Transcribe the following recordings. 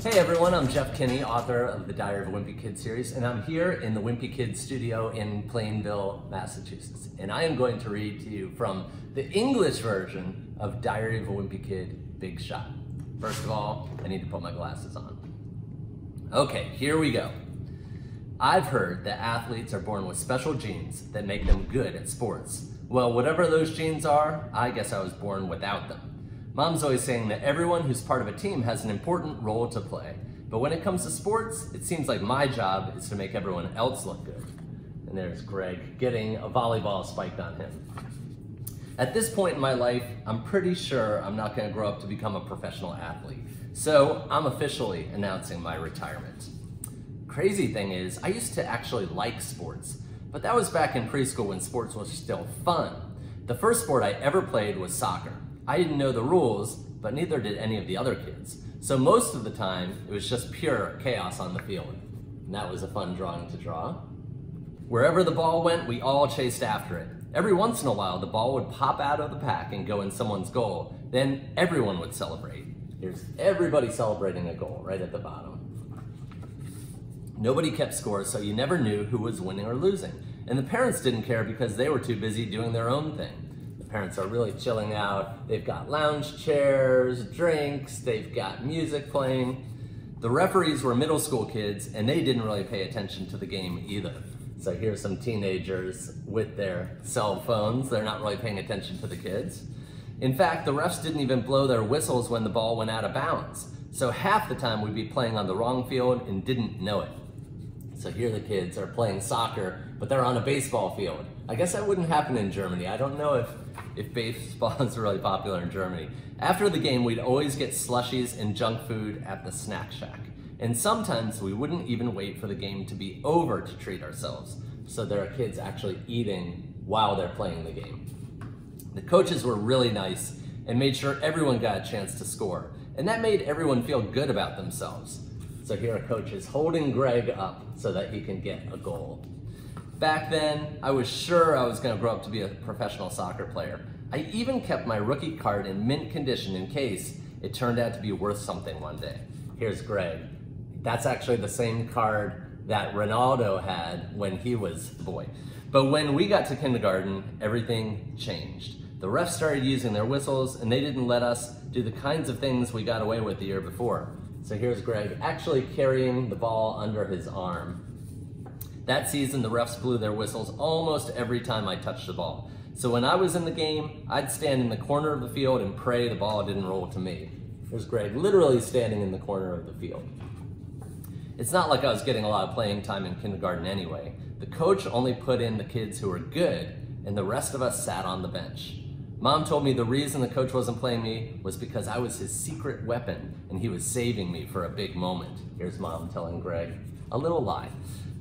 Hey everyone, I'm Jeff Kinney, author of the Diary of a Wimpy Kid series, and I'm here in the Wimpy Kid studio in Plainville, Massachusetts. And I am going to read to you from the English version of Diary of a Wimpy Kid, Big Shot. First of all, I need to put my glasses on. Okay, here we go. I've heard that athletes are born with special genes that make them good at sports. Well, whatever those genes are, I guess I was born without them. Mom's always saying that everyone who's part of a team has an important role to play. But when it comes to sports, it seems like my job is to make everyone else look good. And there's Greg getting a volleyball spiked on him. At this point in my life, I'm pretty sure I'm not going to grow up to become a professional athlete. So I'm officially announcing my retirement. Crazy thing is, I used to actually like sports, but that was back in preschool when sports was still fun. The first sport I ever played was soccer. I didn't know the rules, but neither did any of the other kids. So most of the time, it was just pure chaos on the field. And that was a fun drawing to draw. Wherever the ball went, we all chased after it. Every once in a while, the ball would pop out of the pack and go in someone's goal. Then everyone would celebrate. Here's everybody celebrating a goal right at the bottom. Nobody kept score, so you never knew who was winning or losing. And the parents didn't care because they were too busy doing their own thing. Parents are really chilling out. They've got lounge chairs, drinks, they've got music playing. The referees were middle school kids and they didn't really pay attention to the game either. So here's some teenagers with their cell phones. They're not really paying attention to the kids. In fact, the refs didn't even blow their whistles when the ball went out of bounds. So half the time we'd be playing on the wrong field and didn't know it. So here the kids are playing soccer, but they're on a baseball field. I guess that wouldn't happen in Germany. I don't know if baseball is really popular in Germany. After the game, we'd always get slushies and junk food at the snack shack. And sometimes we wouldn't even wait for the game to be over to treat ourselves. So there are kids actually eating while they're playing the game. The coaches were really nice and made sure everyone got a chance to score. And that made everyone feel good about themselves. So here a coach is holding Greg up so that he can get a goal. Back then, I was sure I was going to grow up to be a professional soccer player. I even kept my rookie card in mint condition in case it turned out to be worth something one day. Here's Greg. That's actually the same card that Ronaldo had when he was a boy. But when we got to kindergarten, everything changed. The refs started using their whistles and they didn't let us do the kinds of things we got away with the year before. So here's Greg actually carrying the ball under his arm. That season, the refs blew their whistles almost every time I touched the ball. So when I was in the game, I'd stand in the corner of the field and pray the ball didn't roll to me. There's Greg literally standing in the corner of the field. It's not like I was getting a lot of playing time in kindergarten anyway. The coach only put in the kids who were good, and the rest of us sat on the bench. Mom told me the reason the coach wasn't playing me was because I was his secret weapon, and he was saving me for a big moment. Here's Mom telling Greg a little lie.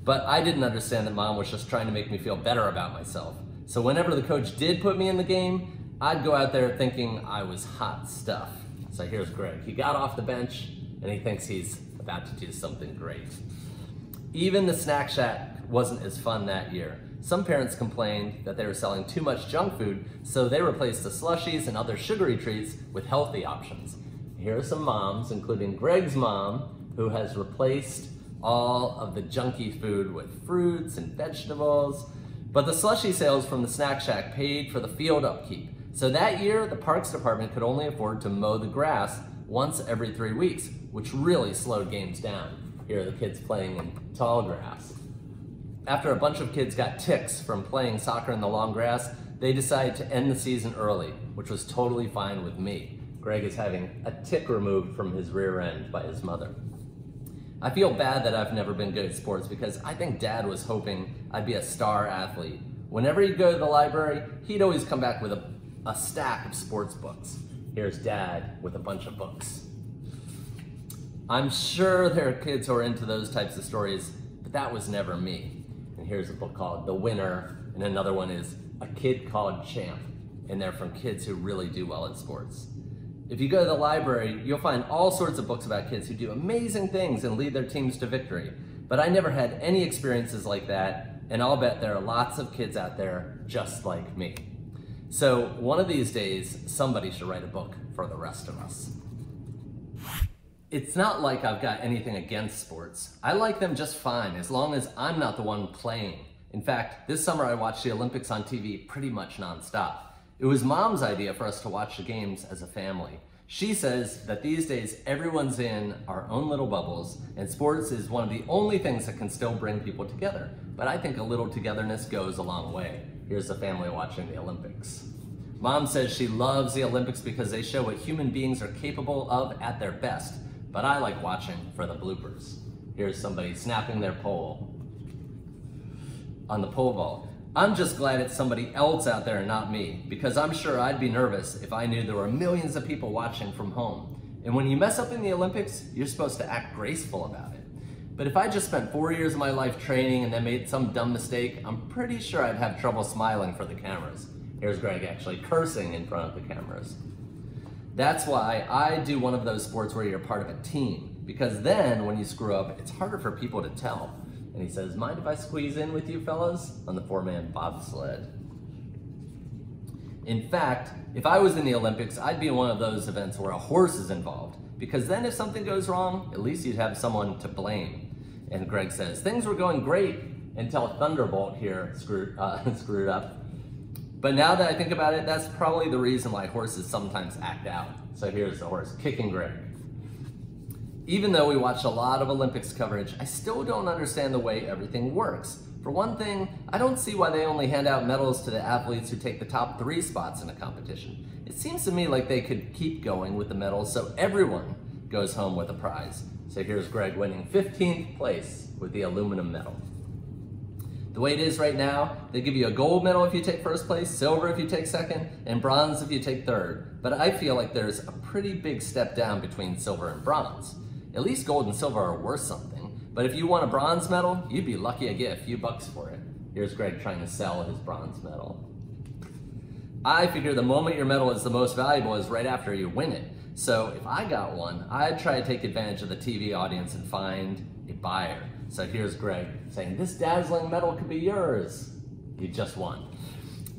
But I didn't understand that Mom was just trying to make me feel better about myself. So whenever the coach did put me in the game, I'd go out there thinking I was hot stuff. So here's Greg. He got off the bench and he thinks he's about to do something great. Even the snack shack wasn't as fun that year. Some parents complained that they were selling too much junk food, so they replaced the slushies and other sugary treats with healthy options. Here are some moms, including Greg's mom, who has replaced all of the junky food with fruits and vegetables. But the slushie sales from the snack shack paid for the field upkeep. So that year, the parks department could only afford to mow the grass once every 3 weeks, which really slowed games down. Here are the kids playing in tall grass. After a bunch of kids got ticks from playing soccer in the long grass, they decided to end the season early, which was totally fine with me. Greg is having a tick removed from his rear end by his mother. I feel bad that I've never been good at sports because I think Dad was hoping I'd be a star athlete. Whenever he'd go to the library, he'd always come back with a stack of sports books. Here's Dad with a bunch of books. I'm sure there are kids who are into those types of stories, but that was never me. And here's a book called The Winner, and another one is A Kid Called Champ, and they're from kids who really do well at sports. If you go to the library, you'll find all sorts of books about kids who do amazing things and lead their teams to victory. But I never had any experiences like that, and I'll bet there are lots of kids out there just like me. So one of these days, somebody should write a book for the rest of us. It's not like I've got anything against sports. I like them just fine, as long as I'm not the one playing. In fact, this summer I watched the Olympics on TV pretty much nonstop. It was Mom's idea for us to watch the games as a family. She says that these days everyone's in our own little bubbles, and sports is one of the only things that can still bring people together. But I think a little togetherness goes a long way. Here's the family watching the Olympics. Mom says she loves the Olympics because they show what human beings are capable of at their best, but I like watching for the bloopers. Here's somebody snapping their pole on the pole vault. I'm just glad it's somebody else out there and not me, because I'm sure I'd be nervous if I knew there were millions of people watching from home. And when you mess up in the Olympics, you're supposed to act graceful about it. But if I just spent 4 years of my life training and then made some dumb mistake, I'm pretty sure I'd have trouble smiling for the cameras. Here's Greg actually cursing in front of the cameras. That's why I do one of those sports where you're part of a team, because then when you screw up, it's harder for people to tell. And he says, mind if I squeeze in with you fellas on the 4-man bobsled? In fact, if I was in the Olympics, I'd be in one of those events where a horse is involved, because then if something goes wrong, at least you'd have someone to blame. And Greg says, things were going great until Thunderbolt here screwed up. But now that I think about it, that's probably the reason why horses sometimes act out. So here's the horse kicking Greg. Even though we watch a lot of Olympics coverage, I still don't understand the way everything works. For one thing, I don't see why they only hand out medals to the athletes who take the top 3 spots in a competition. It seems to me like they could keep going with the medals so everyone goes home with a prize. So here's Greg winning 15th place with the aluminum medal. The way it is right now, they give you a gold medal if you take first place, silver if you take second, and bronze if you take third. But I feel like there's a pretty big step down between silver and bronze. At least gold and silver are worth something. But if you want a bronze medal, you'd be lucky to get a few bucks for it. Here's Greg trying to sell his bronze medal. I figure the moment your medal is the most valuable is right after you win it. So if I got one, I'd try to take advantage of the TV audience and find a buyer. So here's Greg saying, this dazzling medal could be yours. You just won.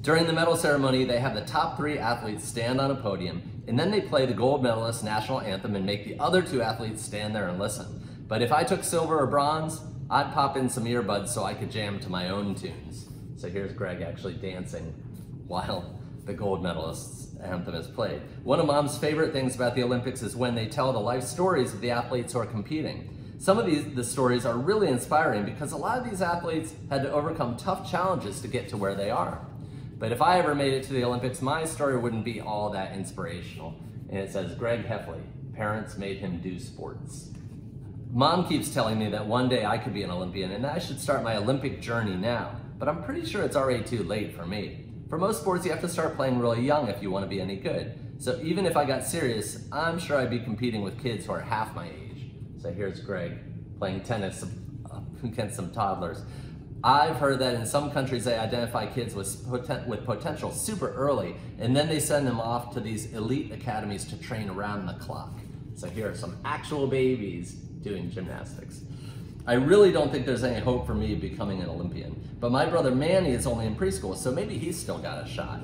During the medal ceremony, they have the top 3 athletes stand on a podium, and then they play the gold medalist national anthem and make the other 2 athletes stand there and listen. But if I took silver or bronze, I'd pop in some earbuds so I could jam to my own tunes. So here's Greg actually dancing while the gold medalist's anthem is played. One of Mom's favorite things about the Olympics is when they tell the life stories of the athletes who are competing. Some of the stories are really inspiring because a lot of these athletes had to overcome tough challenges to get to where they are. But if I ever made it to the Olympics, my story wouldn't be all that inspirational. And it says, Greg Heffley, parents made him do sports. Mom keeps telling me that one day I could be an Olympian and I should start my Olympic journey now, but I'm pretty sure it's already too late for me. For most sports, you have to start playing really young if you want to be any good. So even if I got serious, I'm sure I'd be competing with kids who are half my age. So here's Greg playing tennis against some toddlers. I've heard that in some countries they identify kids with potential super early, and then they send them off to these elite academies to train around the clock. So here are some actual babies doing gymnastics. I really don't think there's any hope for me becoming an Olympian, but my brother Manny is only in preschool, so maybe he's still got a shot.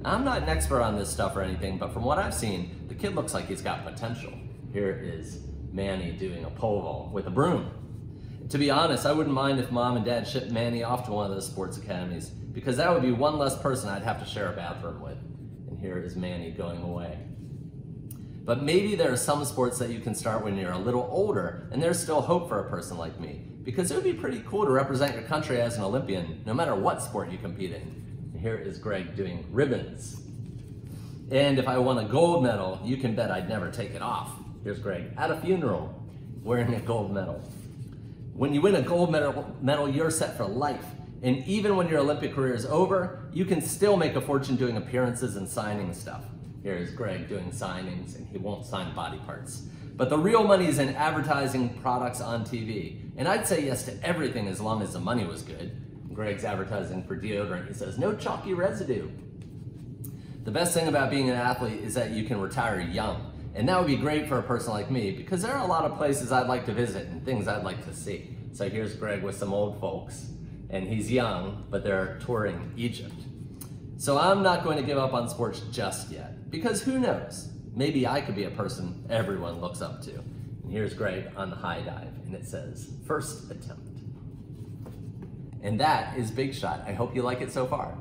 I'm not an expert on this stuff or anything, but from what I've seen, the kid looks like he's got potential. Here is Manny doing a pole vault with a broom. To be honest, I wouldn't mind if Mom and Dad shipped Manny off to one of those sports academies, because that would be one less person I'd have to share a bathroom with. And here is Manny going away. But maybe there are some sports that you can start when you're a little older, and there's still hope for a person like me, because it would be pretty cool to represent your country as an Olympian, no matter what sport you compete in. And here is Greg doing ribbons. And if I won a gold medal, you can bet I'd never take it off. Here's Greg at a funeral, wearing a gold medal. When you win a gold medal, you're set for life. And even when your Olympic career is over, you can still make a fortune doing appearances and signing stuff. Here's Greg doing signings, and he won't sign body parts. But the real money is in advertising products on TV. And I'd say yes to everything as long as the money was good. Greg's advertising for deodorant. He says, no chalky residue. The best thing about being an athlete is that you can retire young. And that would be great for a person like me, because there are a lot of places I'd like to visit and things I'd like to see. So here's Greg with some old folks, and he's young, but they're touring Egypt. So I'm not going to give up on sports just yet, because who knows? Maybe I could be a person everyone looks up to. And here's Greg on the high dive, and it says, first attempt. And that is Big Shot. I hope you like it so far.